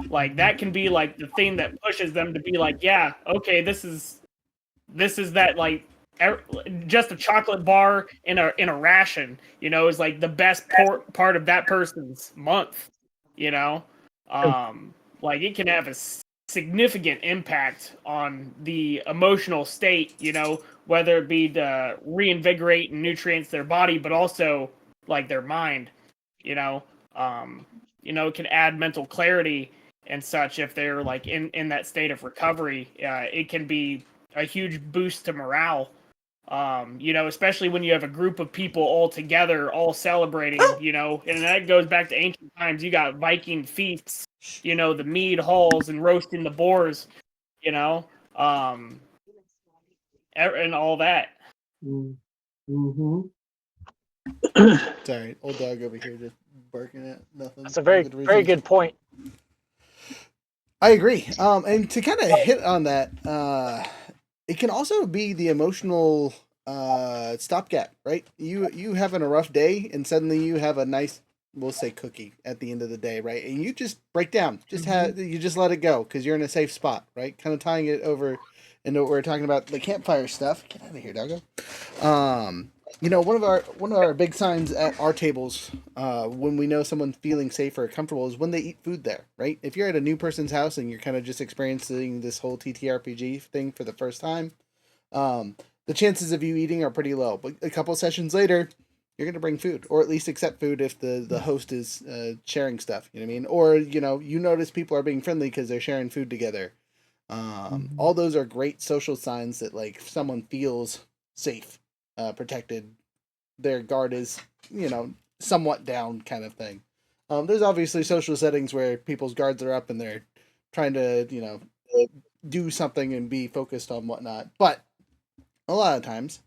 Like that can be like the thing that pushes them to be like, yeah, okay, this is that, like, just a chocolate bar in a ration, is like the best part of that person's month. you know like it can have a significant impact on the emotional state, whether it be to reinvigorate and nutrients their body, but also like their mind. It can add mental clarity and such if they're like in that state of recovery. It can be a huge boost to morale. Especially when you have a group of people all together, all celebrating, and that goes back to ancient times. You got Viking feasts, the mead halls and roasting the boars, and all that. Mm-hmm. Sorry, old dog over here just barking at nothing. That's a very good point. I agree. And to kind of hit on that, it can also be the emotional stopgap, right? You having a rough day, and suddenly you have a nice, we'll say, cookie at the end of the day, right? And you just break down, you just let it go because you're in a safe spot, right? Kind of tying it over into what we're talking about, the campfire stuff. Get out of here, doggo. One of our big signs at our tables, when we know someone's feeling safe or comfortable, is when they eat food there, right? If you're at a new person's house and you're kind of just experiencing this whole TTRPG thing for the first time, the chances of you eating are pretty low. But a couple sessions later, you're going to bring food, or at least accept food if the host is sharing stuff. You know what I mean? Or you notice people are being friendly because they're sharing food together. All those are great social signs that like someone feels safe, protected. Their guard is, somewhat down kind of thing. There's obviously social settings where people's guards are up and they're trying to, do something and be focused on whatnot. But a lot of times,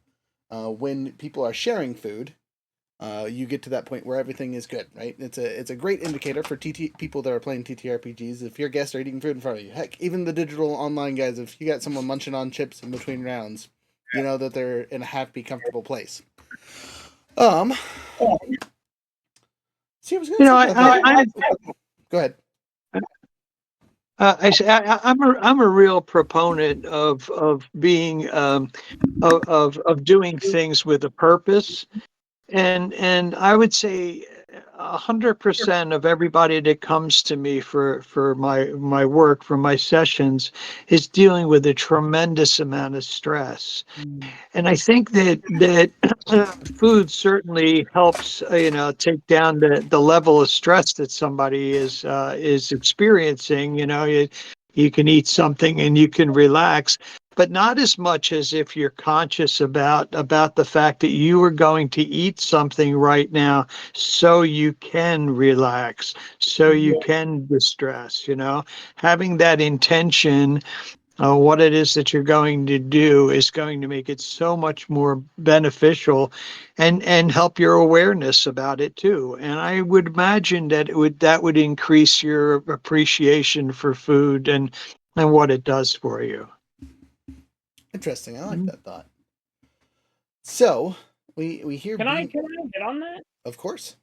when people are sharing food, you get to that point where everything is good, right? It's a great indicator for people that are playing TTRPGs. If your guests are eating food in front of you, heck, even the digital online guys, if you got someone munching on chips in between rounds, you know that they're in a happy, comfortable place. See, I was going to say go ahead. I'm a real proponent of being of doing things with a purpose, and I would say 100% of everybody that comes to me for my work, for my sessions, is dealing with a tremendous amount of stress. And I think that food certainly helps, take down the level of stress that somebody is experiencing. You can eat something and you can relax, but not as much as if you're conscious about the fact that you are going to eat something right now so you can relax, so you can distress. Having that intention, what it is that you're going to do is going to make it so much more beneficial, and help your awareness about it too. And I would imagine that that would increase your appreciation for food and what it does for you. Interesting. I like that thought. So we hear. Can I get on that? Of course.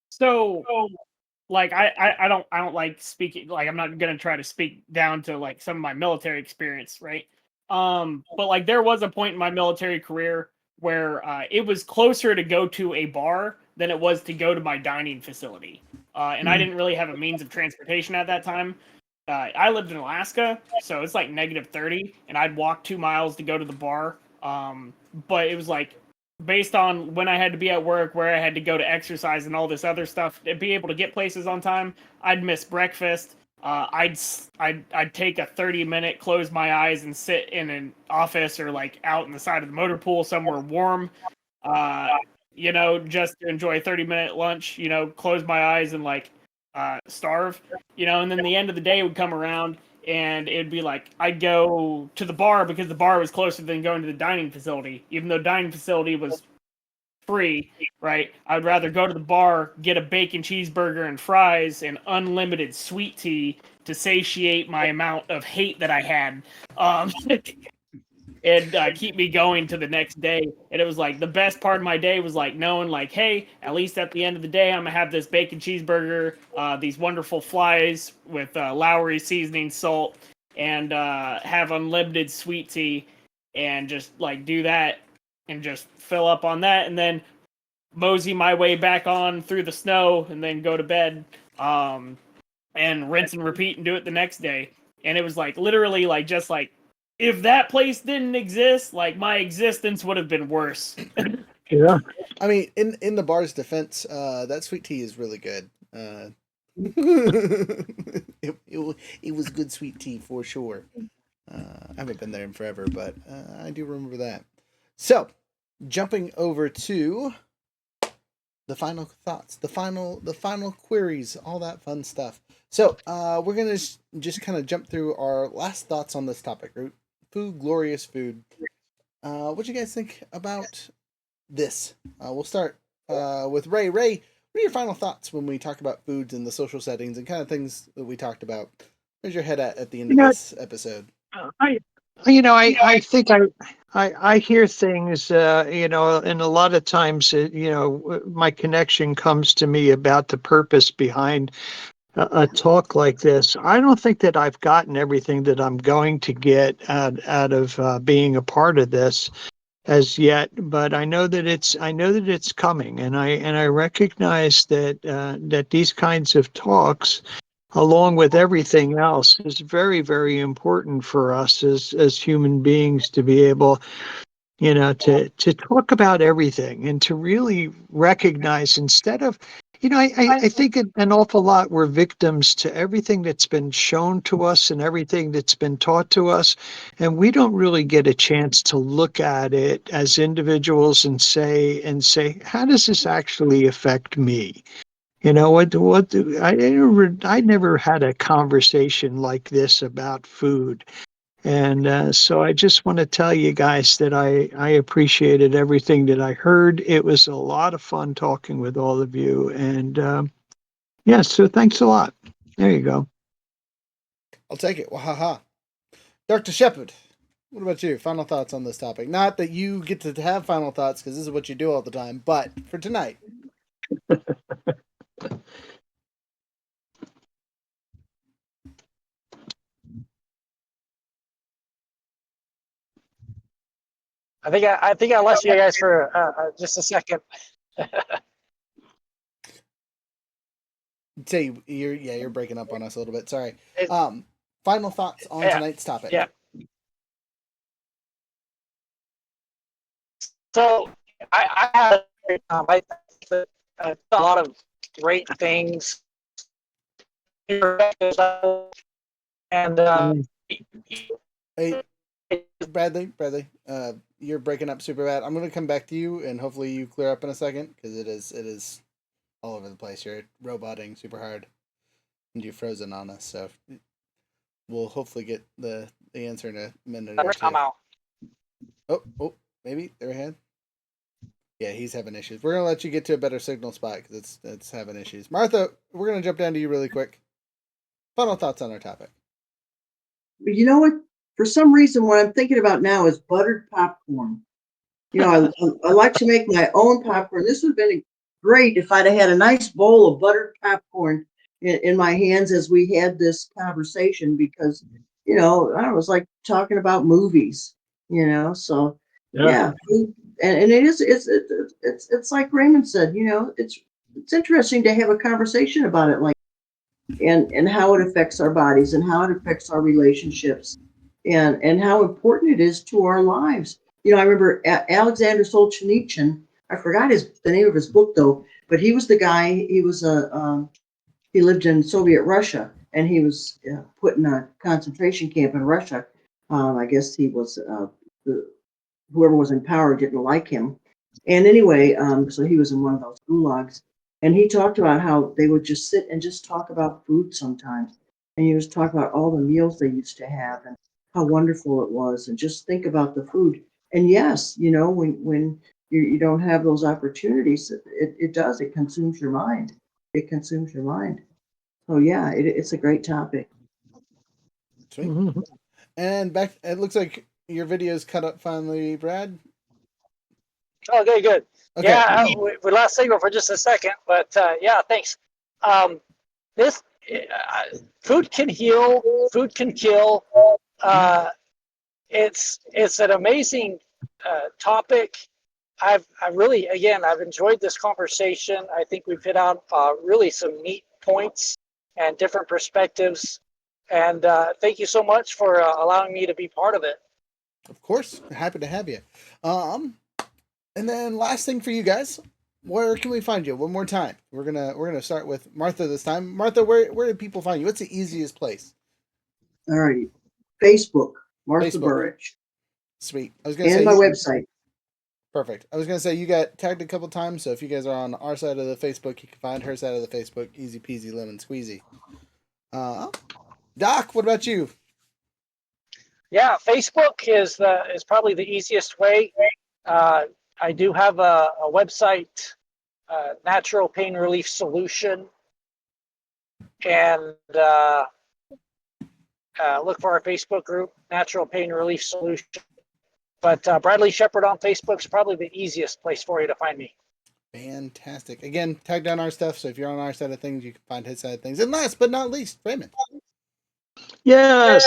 So, like, I don't like speaking. Like, I'm not gonna try to speak down to like some of my military experience, right? But like, there was a point in my military career where it was closer to go to a bar than it was to go to my dining facility, and I didn't really have a means of transportation at that time. I lived in Alaska, so it's like -30, and I'd walk 2 miles to go to the bar. But it was like, based on when I had to be at work, where I had to go to exercise and all this other stuff, to be able to get places on time, I'd miss breakfast. I'd take a 30-minute, close my eyes and sit in an office or like out in the side of the motor pool somewhere warm, just to enjoy a 30-minute lunch, close my eyes and like starve, and then the end of the day would come around and it'd be like, I'd go to the bar because the bar was closer than going to the dining facility, even though dining facility was free, right? I'd rather go to the bar, get a bacon cheeseburger and fries and unlimited sweet tea to satiate my amount of hate that I had, and keep me going to the next day. And it was like, the best part of my day was like knowing like, hey, at least at the end of the day, I'm gonna have this bacon cheeseburger, these wonderful fries with Lowry seasoning salt, and have unlimited sweet tea, and just like do that and just fill up on that, and then mosey my way back on through the snow and then go to bed, and rinse and repeat and do it the next day. And it was like literally like, just like, if that place didn't exist, like, my existence would have been worse. Yeah. I mean, in the bar's defense, that sweet tea is really good. It was good sweet tea for sure. I haven't been there in forever, but I do remember that. So, jumping over to the final thoughts, the final queries, all that fun stuff. So, we're gonna just kind of jump through our last thoughts on this topic. Food, glorious food. What do you guys think about this? We'll start with Ray. Ray, what are your final thoughts when we talk about foods and the social settings and kind of things that we talked about? Where's your head at the end of this episode? I think I hear things, and a lot of times, my connection comes to me about the purpose behind a talk like this. I don't think that I've gotten everything that I'm going to get out of being a part of this as yet, but I know that it's coming, and I recognize that these kinds of talks, along with everything else, is very, very important for us as human beings to be able, to talk about everything and to really recognize, instead of I think an awful lot we're victims to everything that's been shown to us and everything that's been taught to us. And we don't really get a chance to look at it as individuals and say, how does this actually affect me? I never had a conversation like this about food. And so I just want to tell you guys that I appreciated everything that I heard. It was a lot of fun talking with all of you. And yeah, so thanks a lot. There you go. I'll take it. Wahaha. Dr. Shepard, what about you? Final thoughts on this topic? Not that you get to have final thoughts because this is what you do all the time, but for tonight. I think I lost you guys for just a second. Say you're breaking up on us a little bit. Sorry. It- Final thoughts on Yeah, tonight's topic. yeah. So I had a great time. I think that a lot of great things. And Hey, Bradley, you're breaking up super bad. I'm gonna come back to you, and hopefully you clear up in a second because it is all over the place. You're roboting super hard, and you're frozen on us. So we'll hopefully get the answer in a minute or two. I'm out. Oh, maybe they're ahead. Yeah, he's having issues. We're gonna let you get to a better signal spot because it's having issues. Martha, we're gonna jump down to you really quick. Final thoughts on our topic. You know what? For some reason, what I'm thinking about now is buttered popcorn. I like to make my own popcorn. This would have been great if I'd have had a nice bowl of buttered popcorn in my hands as we had this conversation because, I don't know, it was like talking about movies, so yeah. And it's like Raymond said, it's interesting to have a conversation about it, like, and how it affects our bodies and how it affects our relationships and how important it is to our lives. I remember Alexander Solzhenitsyn. I forgot the name of his book though, but he was the guy. He lived in Soviet Russia, and he was put in a concentration camp in Russia. I guess he was whoever was in power didn't like him, and anyway, so he was in one of those gulags. And he talked about how they would just sit and just talk about food sometimes, and he was talking about all the meals they used to have and how wonderful it was, and just think about the food. And yes, when you don't have those opportunities, it does. It consumes your mind. It consumes your mind. So yeah, it's a great topic. Sweet. And back, it looks like your video's cut up finally, Brad. Okay, good. Okay. Yeah, we lost signal for just a second, but yeah, thanks. This food can heal, food can kill. It's an amazing topic. I've enjoyed this conversation. I think we've hit on really some neat points and different perspectives. And thank you so much for allowing me to be part of it. Of course, happy to have you. And then last thing for you guys, where can we find you? One more time. We're gonna start with Martha this time. Martha, where do people find you? What's the easiest place? All right, Facebook, Martha Facebook. Burich. Sweet. I was gonna and say my website. Perfect. I was gonna say you got tagged a couple times, so if you guys are on our side of the Facebook, you can find her side of the Facebook. Easy peasy lemon squeezy. Doc, what about you? Yeah, Facebook is probably the easiest way. I do have a website, Natural Pain Relief Solution, and look for our Facebook group, Natural Pain Relief Solution. But Bradley Shepard on Facebook is probably the easiest place for you to find me. Fantastic. Again, tag down our stuff, so if you're on our side of things, you can find his side of things. And last but not least, Raymond. Yes.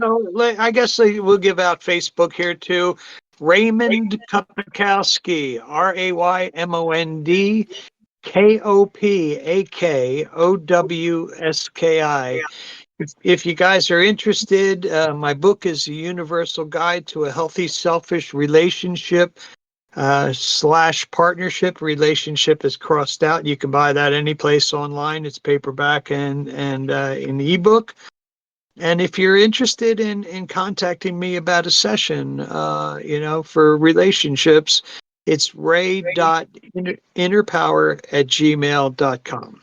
So I guess we'll give out Facebook here too. Raymond Kopakowski, RaymondKopakowski. If you guys are interested, my book is A Universal Guide to a Healthy Selfish Relationship. / partnership. Relationship is crossed out. You can buy that any place online. It's paperback and in ebook. And if you're interested in contacting me about a session, for relationships, it's ray.innerpower@gmail.com.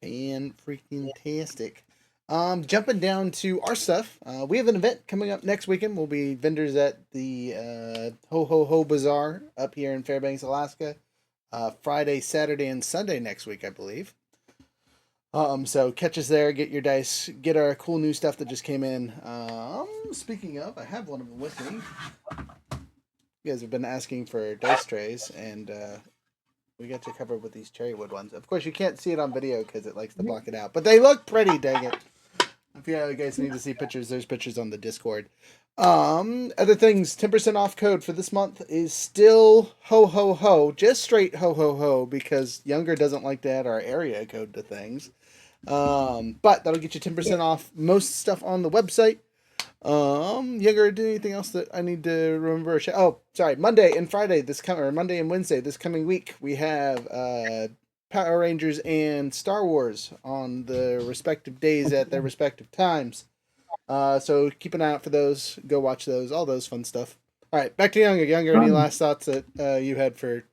And freaking tastic. Jumping down to our stuff, we have an event coming up next weekend. We'll be vendors at the Ho Ho Ho Bazaar up here in Fairbanks, Alaska. Friday, Saturday, and Sunday next week, I believe. So catch us there, get your dice, get our cool new stuff that just came in. Speaking of, I have one of them with me. You guys have been asking for dice trays, and we got you covered with these cherry wood ones. Of course, you can't see it on video because it likes to block it out, but they look pretty, dang it. If you guys need to see pictures, there's pictures on the Discord. Other things, 10% off code for this month is still ho ho ho, just straight ho ho ho, because Younger doesn't like to add our area code to things. But that'll get you 10% off most stuff on the website. Younger, do anything else that I need to remember? Oh, sorry. Monday and Wednesday this coming week, we have Power Rangers and Star Wars on the respective days at their respective times. So keep an eye out for those. Go watch those. All those fun stuff. All right, back to Younger. Younger, any last thoughts that you had for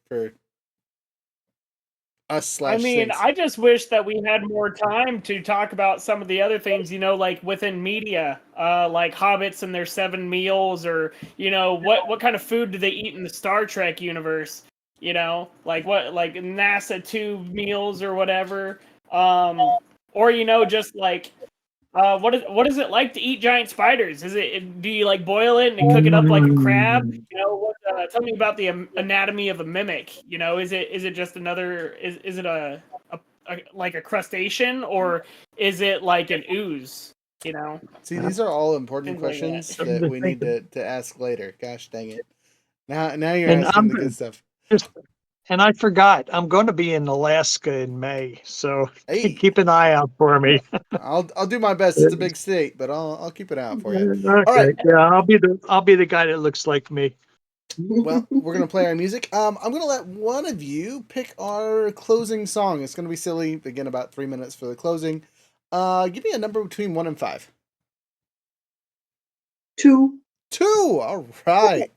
us? I mean, things? I just wish that we had more time to talk about some of the other things, like within media, like hobbits and their 7 meals, or what kind of food do they eat in the Star Trek universe? Like NASA 2 meals or whatever, or just like. What is it like to eat giant spiders? Do you like boil it and cook it up like a crab? Tell me about the anatomy of a mimic. Is it just another? Is it a like a crustacean, or is it like an ooze? See, these are all important questions that we need to ask later. Gosh dang it! Now you're asking the good stuff. And I forgot, I'm going to be in Alaska in May, so keep an eye out for me. I'll do my best. It's a big state, but I'll keep it out for you. Okay. All right. Yeah, I'll be the guy that looks like me. Well, we're gonna play our music. I'm gonna let one of you pick our closing song. It's gonna be silly. Again, about 3 minutes for the closing. Give me a number between 1 and 5. 2. 2. All right.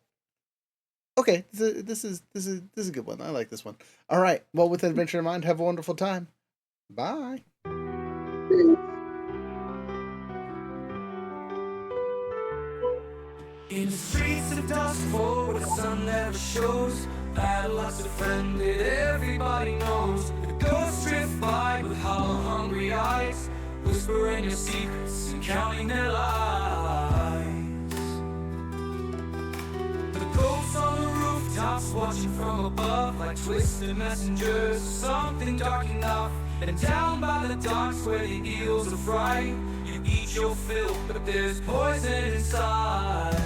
Okay, this is a good one. I like this one. All right. Well, with adventure in mind, have a wonderful time. Bye. In the streets of Dustful, where the sun never shows, padlocks defended, everybody knows. The ghosts drift by with hollow, hungry eyes, whispering your secrets and counting their lies. The ghosts on the rooftops watching from above, like twisted messengers, something dark enough. And down by the docks where the eels are fried, you eat your fill, but there's poison inside.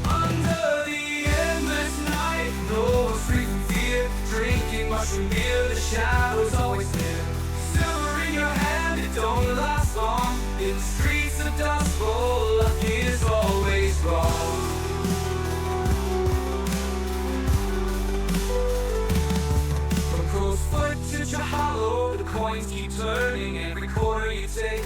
Under the endless night, no one's free from fear, drinking mushroom beer, the shadow's always there. Silver in your hand, it don't last long. In the streets of Dustful, luck is always wrong. From Crow's Foot to Hollow, the coins keep turning. Every corner you take,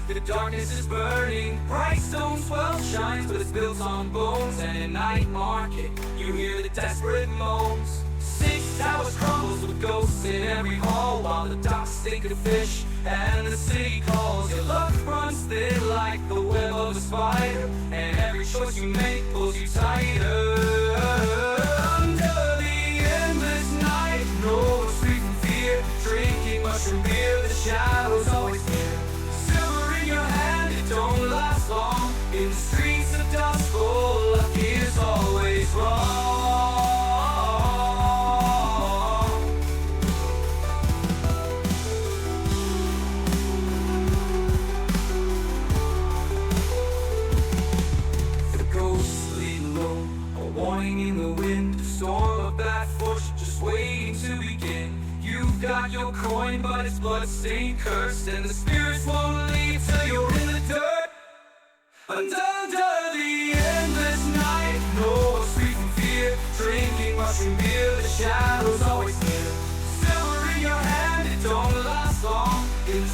the darkness is burning. Bright stone swell shines, but it's built on bones. And at night market, you hear the desperate moans. 6 towers crumbles with ghosts in every hall, while the docks stink of fish and the city calls. Your luck runs thin like the web of a spider, and every choice you make pulls you tighter. Under the endless night, no one's free from fear, drinking mushroom beer, the shadow's always near. Silver in your hand, it don't last long. In the streets of Dustful, luck is always wrong. The ghosts lean low, a warning in the wind, a storm of bad fortune just waiting to begin. You've got your coin, but it's blood-stained, cursed, and the spirits won't leave till you're in the dirt. And under the endless night, no one's free Watching beer, the shadows always near. Silver in your hand, it don't last long. In the